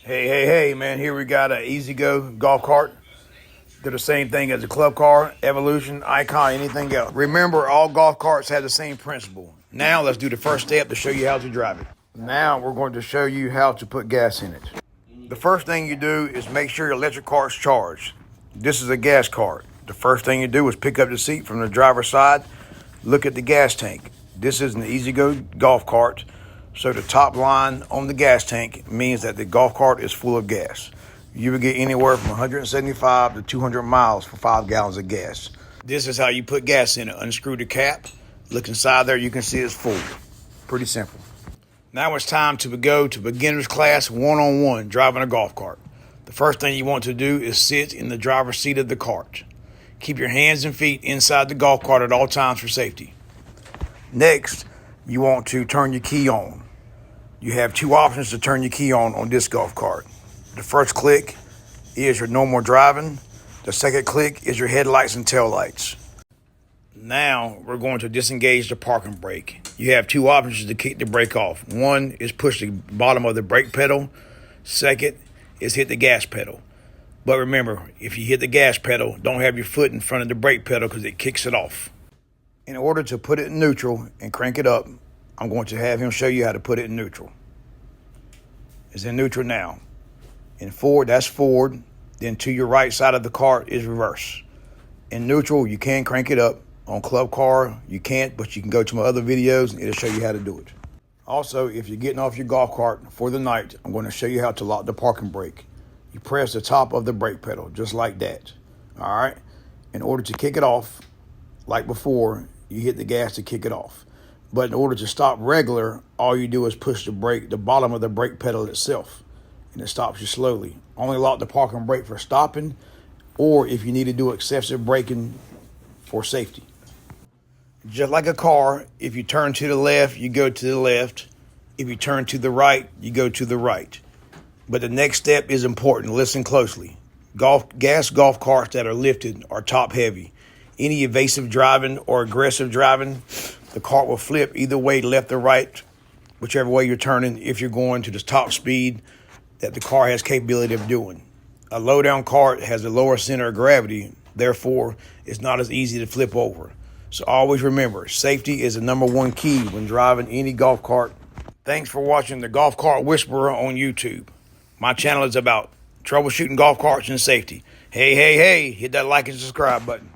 Hey, man, here we got an Easy Go golf cart. They're the same thing as a club car, Evolution, Icon, anything else. Remember, all golf carts have the same principle. Now let's do the first step to show you how to drive it. Now we're going to show you how to put gas in it. The first thing you do is make sure your electric cart's charged. This is a gas cart. The first thing you do is pick up the seat from the driver's side, look at the gas tank. This is an Easy Go golf cart. So the top line on the gas tank means that the golf cart is full of gas. You will get anywhere from 175 to 200 miles for 5 gallons of gas. This is how you put gas in it. Unscrew the cap. Look inside there. You can see it's full. Pretty simple. Now it's time to go to beginner's class 1-on-1 driving a golf cart. The first thing you want to do is sit in the driver's seat of the cart. Keep your hands and feet inside the golf cart at all times for safety. Next, you want to turn your key on. You have 2 options to turn your key on this golf cart. The first click is your normal driving. The second click is your headlights and taillights. Now we're going to disengage the parking brake. You have 2 options to kick the brake off. One is push the bottom of the brake pedal. Second is hit the gas pedal. But remember, if you hit the gas pedal, don't have your foot in front of the brake pedal because it kicks it off. In order to put it in neutral and crank it up, I'm going to have him show you how to put it in neutral. It's in neutral now. In forward, that's forward. Then to your right side of the cart is reverse. In neutral, you can crank it up. On club car, you can't, but you can go to my other videos and it'll show you how to do it. Also, if you're getting off your golf cart for the night, I'm going to show you how to lock the parking brake. You press the top of the brake pedal, just like that. All right? In order to kick it off, like before, you hit the gas to kick it off. But in order to stop regular, all you do is push the brake, the bottom of the brake pedal itself, and it stops you slowly. Only lock the parking brake for stopping, or if you need to do excessive braking for safety. Just like a car, if you turn to the left, you go to the left. If you turn to the right, you go to the right. But the next step is important. Listen closely. Gas golf carts that are lifted are top heavy. Any evasive driving or aggressive driving, the cart will flip either way, left or right, whichever way you're turning, if you're going to the top speed that the car has capability of doing. A low-down cart has a lower center of gravity, therefore, it's not as easy to flip over. So always remember, safety is the #1 key when driving any golf cart. Thanks for watching the Golf Cart Whisperer on YouTube. My channel is about troubleshooting golf carts and safety. Hey, hit that like and subscribe button.